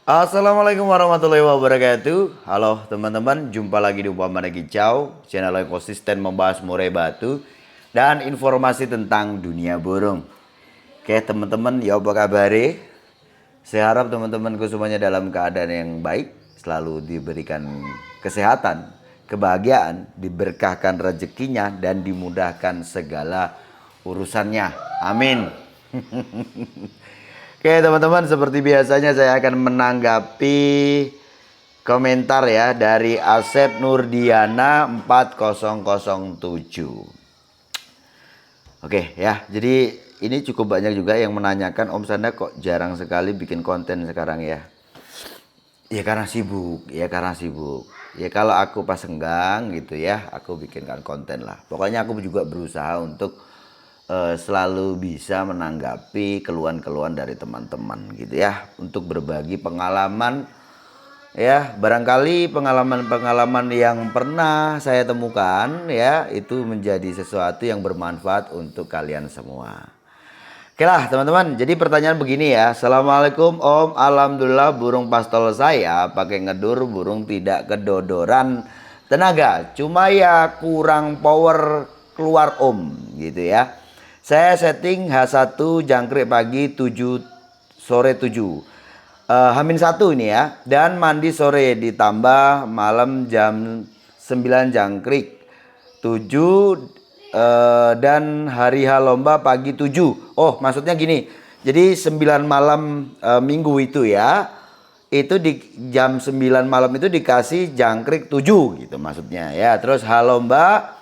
Assalamualaikum warahmatullahi wabarakatuh. Halo teman-teman, jumpa lagi di Upamana Kicau, channel yang konsisten membahas murai batu dan informasi tentang dunia burung. Oke teman-teman, ya apa kabar? Saya harap teman-temanku semuanya dalam keadaan yang baik, selalu diberikan kesehatan, kebahagiaan, diberkahkan rezekinya dan dimudahkan segala urusannya. Amin. Oke teman-teman, seperti biasanya saya akan menanggapi komentar ya dari Asep Nurdiana 4007. Oke ya, jadi ini cukup banyak juga yang menanyakan, Om Sanda kok jarang sekali bikin konten sekarang ya. Ya karena sibuk, ya kalau aku pas senggang gitu ya, aku bikinkan konten lah. Pokoknya aku juga berusaha untuk selalu bisa menanggapi keluhan-keluhan dari teman-teman gitu ya, untuk berbagi pengalaman ya, barangkali pengalaman-pengalaman yang pernah saya temukan ya, itu menjadi sesuatu yang bermanfaat untuk kalian semua. Oke lah teman-teman, jadi pertanyaan begini ya. Assalamualaikum Om, alhamdulillah burung pastol saya pakai ngedur, burung tidak kedodoran tenaga, cuma ya kurang power keluar Om gitu ya. Saya setting H1 jangkrik pagi 7 sore 7. Hamin 1 ini ya. Dan mandi sore ditambah malam jam 9 jangkrik 7 dan hari H lomba pagi 7. Oh, maksudnya gini. Jadi 9 malam minggu itu ya. Itu di jam 9 malam itu dikasih jangkrik 7 gitu maksudnya ya. Terus H lomba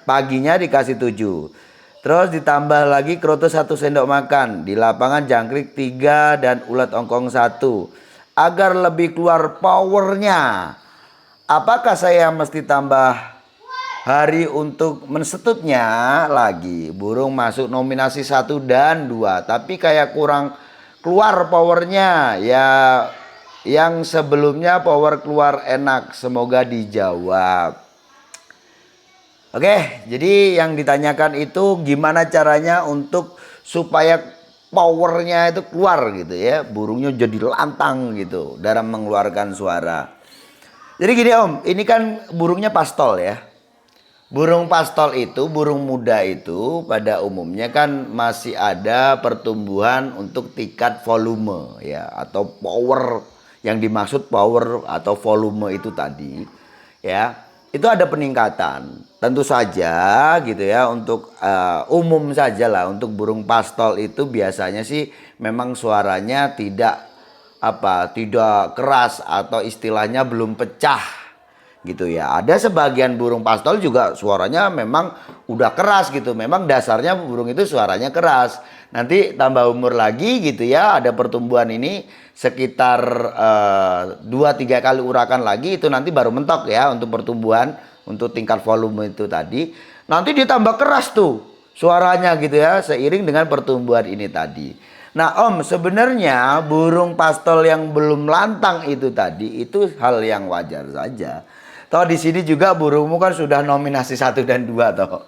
paginya dikasih 7. Terus ditambah lagi kroto 1 sendok makan. Di lapangan jangkrik 3 dan ulat ongkong 1. Agar lebih keluar powernya. Apakah saya mesti tambah hari untuk mensetutnya lagi? Burung masuk nominasi 1 dan 2. Tapi kayak kurang keluar powernya. Ya yang sebelumnya power keluar enak. Semoga dijawab. Oke, jadi yang ditanyakan itu gimana caranya untuk supaya powernya itu keluar gitu ya. Burungnya jadi lantang gitu dalam mengeluarkan suara. Jadi gini Om, ini kan burungnya pastol ya. Burung pastol itu, burung muda itu pada umumnya kan masih ada pertumbuhan untuk tingkat volume ya. Atau power, yang dimaksud power atau volume itu tadi ya. Itu ada peningkatan. Tentu saja gitu ya, untuk umum saja lah, untuk burung pastol itu biasanya sih memang suaranya tidak keras atau istilahnya belum pecah gitu ya. Ada sebagian burung pastol juga suaranya memang udah keras gitu. Memang dasarnya burung itu suaranya keras. Nanti tambah umur lagi gitu ya, ada pertumbuhan ini sekitar 2-3 kali urakan lagi, itu nanti baru mentok ya untuk pertumbuhan, untuk tingkat volume itu tadi. Nanti ditambah keras tuh suaranya gitu ya, seiring dengan pertumbuhan ini tadi. Nah Om, sebenarnya burung pastol yang belum lantang itu tadi itu hal yang wajar saja. Toh di sini juga burungmu kan sudah nominasi 1 dan 2 toh.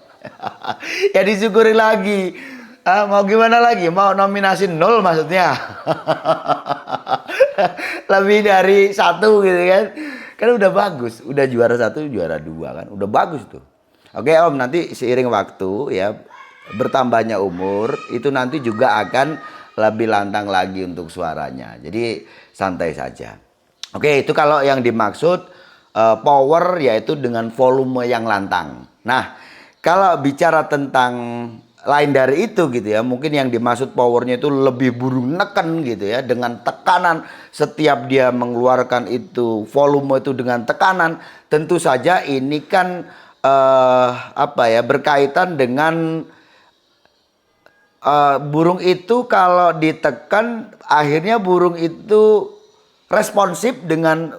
Ya disyukuri lagi. Mau gimana lagi? Mau nominasi 0 maksudnya? Lebih dari 1 gitu kan. Kan udah bagus. Udah juara 1, juara 2 kan. Udah bagus tuh. Oke Om, nanti seiring waktu ya, bertambahnya umur, itu nanti juga akan lebih lantang lagi untuk suaranya. Jadi santai saja. Oke, itu kalau yang dimaksud power yaitu dengan volume yang lantang. Nah, kalau bicara tentang lain dari itu gitu ya, mungkin yang dimaksud powernya itu lebih burung neken gitu ya, dengan tekanan setiap dia mengeluarkan itu volume itu dengan tekanan. Tentu saja ini kan berkaitan dengan burung itu kalau ditekan akhirnya burung itu responsif dengan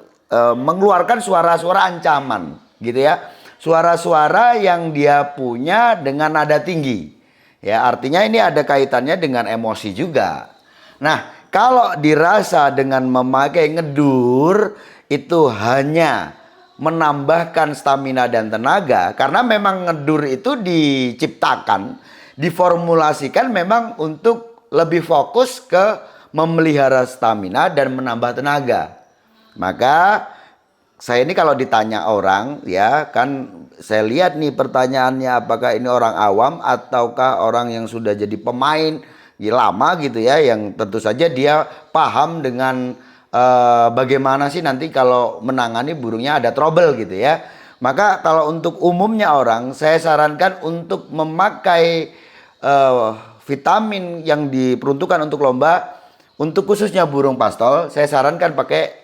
mengeluarkan suara-suara ancaman gitu ya. Suara-suara yang dia punya dengan nada tinggi. Ya, artinya ini ada kaitannya dengan emosi juga. Nah, kalau dirasa dengan memakai ngedur itu hanya menambahkan stamina dan tenaga, karena memang ngedur itu diciptakan, diformulasikan memang untuk lebih fokus ke memelihara stamina dan menambah tenaga. Maka saya ini kalau ditanya orang ya kan, saya lihat nih pertanyaannya apakah ini orang awam ataukah orang yang sudah jadi pemain ya, lama gitu ya, yang tentu saja dia paham dengan bagaimana sih nanti kalau menangani burungnya ada trouble gitu ya. Maka kalau untuk umumnya orang, saya sarankan untuk memakai vitamin yang diperuntukkan untuk lomba. Untuk khususnya burung pastol, saya sarankan pakai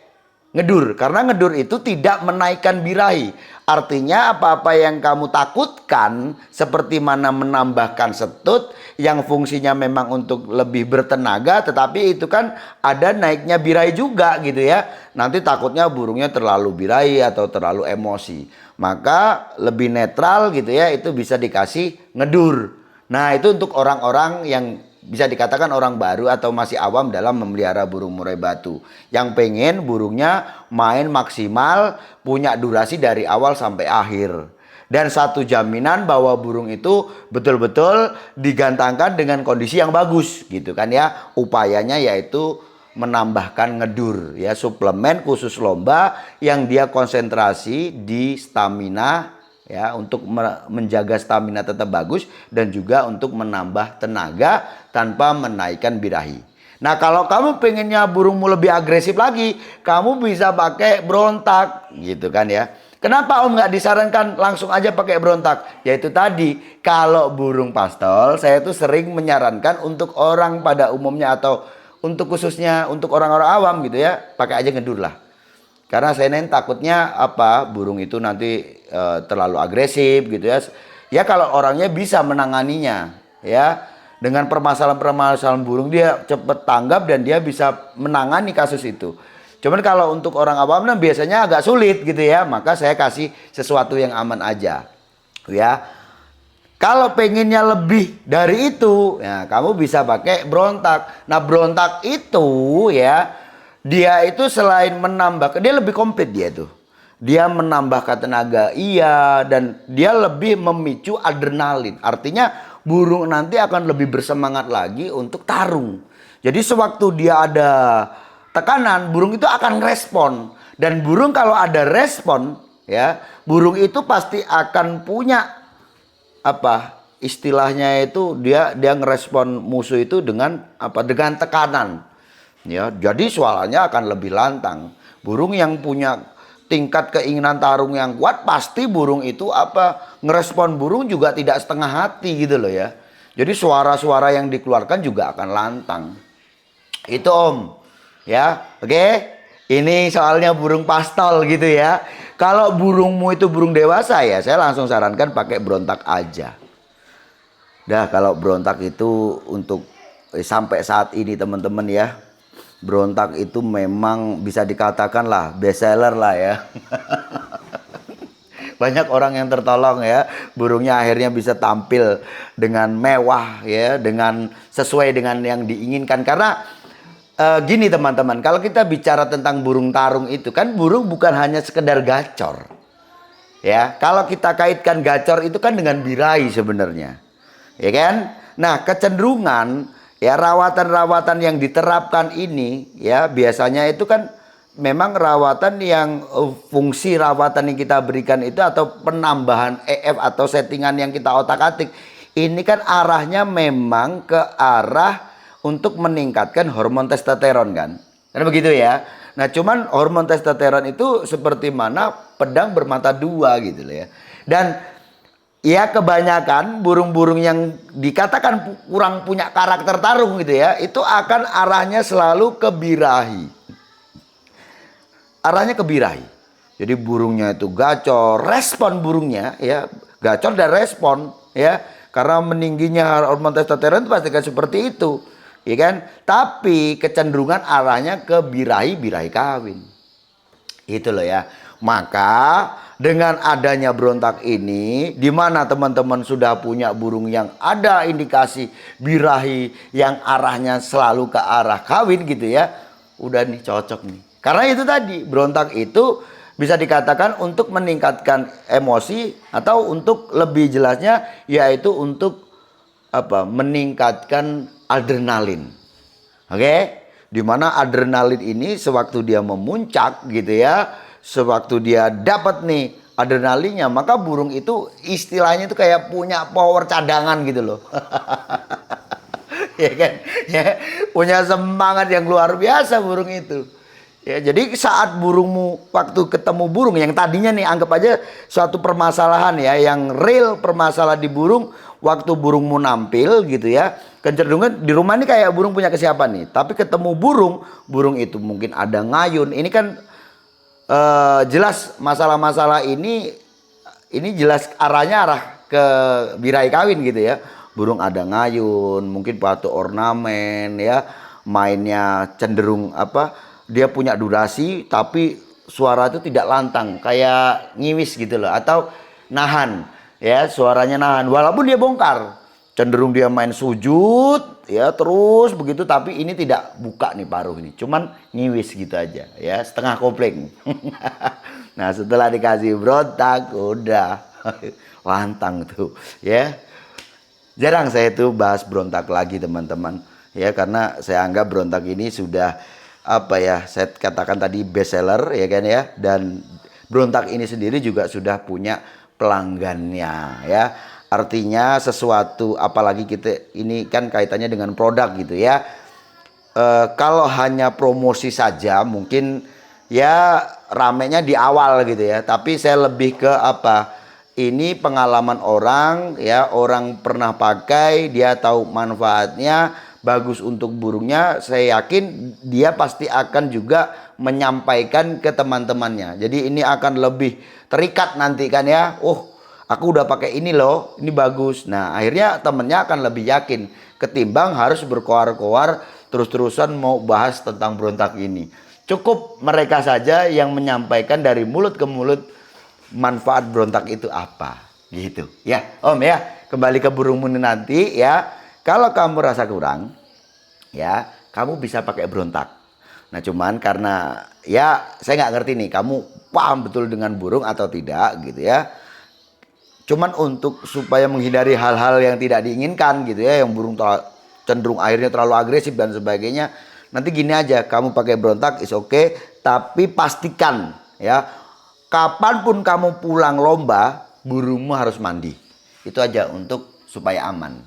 ngedur. Karena ngedur itu tidak menaikkan birahi. Artinya apa-apa yang kamu takutkan, seperti mana menambahkan setut yang fungsinya memang untuk lebih bertenaga, tetapi itu kan ada naiknya birahi juga gitu ya. Nanti takutnya burungnya terlalu birahi atau terlalu emosi. Maka lebih netral gitu ya, itu bisa dikasih ngedur. Nah, itu untuk orang-orang yang bisa dikatakan orang baru atau masih awam dalam memelihara burung murai batu, yang pengen burungnya main maksimal, punya durasi dari awal sampai akhir. Dan satu jaminan bahwa burung itu betul-betul digantangkan dengan kondisi yang bagus gitu kan ya. Upayanya yaitu menambahkan ngedur ya, suplemen khusus lomba yang dia konsentrasi di stamina ya, untuk menjaga stamina tetap bagus dan juga untuk menambah tenaga tanpa menaikkan birahi. Nah, kalau kamu pengennya burungmu lebih agresif lagi, kamu bisa pakai berontak gitu kan ya. Kenapa Om nggak disarankan langsung aja pakai berontak? Yaitu tadi, kalau burung pastol saya tuh sering menyarankan untuk orang pada umumnya atau untuk khususnya untuk orang-orang awam gitu ya, pakai aja ngedur lah. Karena saya takutnya apa, burung itu nanti terlalu agresif gitu ya. Ya kalau orangnya bisa menanganinya ya, dengan permasalahan-permasalahan burung dia cepat tanggap dan dia bisa menangani kasus itu. Cuman kalau untuk orang awam biasanya agak sulit gitu ya, maka saya kasih sesuatu yang aman aja ya. Kalau pengennya lebih dari itu ya, kamu bisa pakai berontak. Nah, berontak itu ya, dia itu selain menambah, dia lebih komplit dia tuh. Dia menambahkan tenaga, iya, dan dia lebih memicu adrenalin. Artinya burung nanti akan lebih bersemangat lagi untuk tarung. Jadi sewaktu dia ada tekanan, burung itu akan respon. Dan burung kalau ada respon, ya, burung itu pasti akan punya apa istilahnya itu, dia ngerespon musuh itu dengan apa, dengan tekanan. Ya, jadi suaranya akan lebih lantang. Burung yang punya tingkat keinginan tarung yang kuat, pasti burung itu apa, ngerespon burung juga tidak setengah hati gitu loh ya. Jadi suara-suara yang dikeluarkan juga akan lantang. Itu Om. Ya, oke. Ini soalnya burung pastol gitu ya. Kalau burungmu itu burung dewasa ya, saya langsung sarankan pakai berontak aja. Dah, kalau berontak itu untuk sampai saat ini teman-teman ya, berontak itu memang bisa dikatakan lah best seller lah ya. Banyak orang yang tertolong ya, burungnya akhirnya bisa tampil dengan mewah ya, dengan sesuai dengan yang diinginkan. Karena gini teman-teman, kalau kita bicara tentang burung tarung itu kan burung bukan hanya sekedar gacor. Ya, kalau kita kaitkan gacor itu kan dengan birahi sebenarnya. Ya kan? Nah, kecenderungan ya, rawatan-rawatan yang diterapkan ini ya, biasanya itu kan memang rawatan yang fungsi rawatan yang kita berikan itu atau penambahan EF atau settingan yang kita otak-atik ini kan arahnya memang ke arah untuk meningkatkan hormon testosteron kan. Karena begitu ya. Nah, cuman hormon testosteron itu seperti mana pedang bermata dua gitu loh ya. Dan ya kebanyakan burung-burung yang dikatakan kurang punya karakter tarung gitu ya, itu akan arahnya selalu ke birahi. Arahnya ke birahi. Jadi burungnya itu gacor, respon burungnya ya, gacor dan respon ya. Karena meningginya hormon testosteron itu pasti kan seperti itu. Ya kan? Tapi kecenderungan arahnya ke birahi kawin. Itu loh ya. Maka dengan adanya berontak ini, di mana teman-teman sudah punya burung yang ada indikasi birahi yang arahnya selalu ke arah kawin gitu ya, udah nih cocok nih. Karena itu tadi, berontak itu bisa dikatakan untuk meningkatkan emosi atau untuk lebih jelasnya yaitu untuk apa? Meningkatkan adrenalin. Oke? Dimana adrenalin ini sewaktu dia memuncak gitu ya, sewaktu dia dapat nih adrenalinnya, maka burung itu istilahnya itu kayak punya power cadangan gitu loh. Ya kan? Ya, punya semangat yang luar biasa burung itu. Ya, jadi saat burungmu waktu ketemu burung yang tadinya nih anggap aja suatu permasalahan ya, yang real permasalahan di burung waktu burungmu nampil gitu ya. Kecenderungan di rumah nih kayak burung punya kesiapan nih, tapi ketemu burung itu mungkin ada ngayun. Ini kan jelas masalah-masalah ini jelas arah ke birahi kawin gitu ya. Burung ada ngayun, mungkin patu ornamen ya, mainnya cenderung apa? Dia punya durasi tapi suara itu tidak lantang, kayak ngiwis gitu loh, atau nahan ya, suaranya nahan walaupun dia bongkar. Cenderung dia main sujud ya terus begitu, tapi ini tidak buka nih paruh ini, cuman ngiwis gitu aja ya, setengah kopling. Nah setelah dikasih berontak udah lantang tuh ya. Jarang saya tuh bahas berontak lagi teman-teman ya, karena saya anggap berontak ini sudah apa ya, saya katakan tadi best seller ya kan ya, dan berontak ini sendiri juga sudah punya pelanggannya ya. Artinya sesuatu, apalagi kita ini kan kaitannya dengan produk gitu ya. Kalau hanya promosi saja mungkin ya ramenya di awal gitu ya, tapi saya lebih ke apa, ini pengalaman orang ya, orang pernah pakai, dia tahu manfaatnya, bagus untuk burungnya, saya yakin dia pasti akan juga menyampaikan ke teman-temannya. Jadi ini akan lebih terikat nanti kan ya. Oh, aku udah pakai ini loh, ini bagus. Nah, akhirnya temennya akan lebih yakin ketimbang harus berkoar-koar terus-terusan mau bahas tentang berontak ini. Cukup mereka saja yang menyampaikan dari mulut ke mulut manfaat berontak itu apa gitu. Ya, Om ya. Kembali ke burungmu nanti ya. Kalau kamu rasa kurang, ya kamu bisa pakai berontak. Nah cuman karena ya saya nggak ngerti nih kamu paham betul dengan burung atau tidak gitu ya. Cuman untuk supaya menghindari hal-hal yang tidak diinginkan gitu ya, yang burung cenderung akhirnya terlalu agresif dan sebagainya. Nanti gini aja, kamu pakai berontak is okay, tapi pastikan ya kapanpun kamu pulang lomba, burungmu harus mandi. Itu aja untuk supaya aman.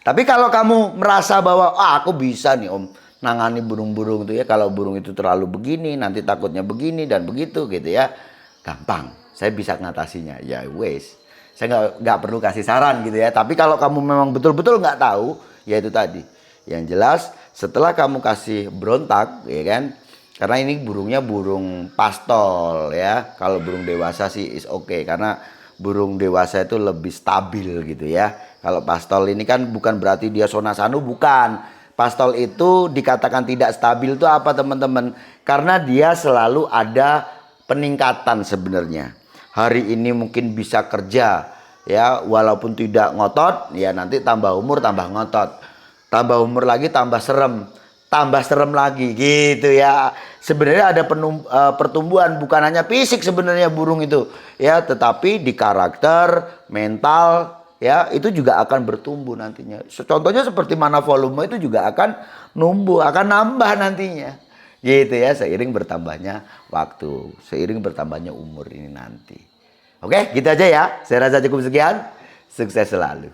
Tapi kalau kamu merasa bahwa aku bisa nih Om nangani burung-burung itu ya, kalau burung itu terlalu begini nanti takutnya begini dan begitu gitu ya, gampang, saya bisa ngatasinya ya wes, saya nggak perlu kasih saran gitu ya. Tapi kalau kamu memang betul-betul nggak tahu, ya itu tadi yang jelas setelah kamu kasih berontak ya kan, karena ini burungnya burung pastol ya. Kalau burung dewasa sih is okay, karena burung dewasa itu lebih stabil gitu ya. Kalau pastol ini kan bukan berarti dia sonasanu, bukan. Pastol itu dikatakan tidak stabil itu apa teman-teman? Karena dia selalu ada peningkatan sebenarnya. Hari ini mungkin bisa kerja ya walaupun tidak ngotot, ya nanti tambah umur tambah ngotot. Tambah umur lagi tambah serem lagi gitu ya. Sebenarnya ada pertumbuhan bukan hanya fisik sebenarnya burung itu ya, tetapi di karakter, mental ya itu juga akan bertumbuh nantinya. Contohnya seperti mana volume itu juga akan numbuh, akan nambah nantinya. Gitu ya, seiring bertambahnya waktu, seiring bertambahnya umur ini nanti. Oke, gitu aja ya. Saya rasa cukup sekian. Sukses selalu.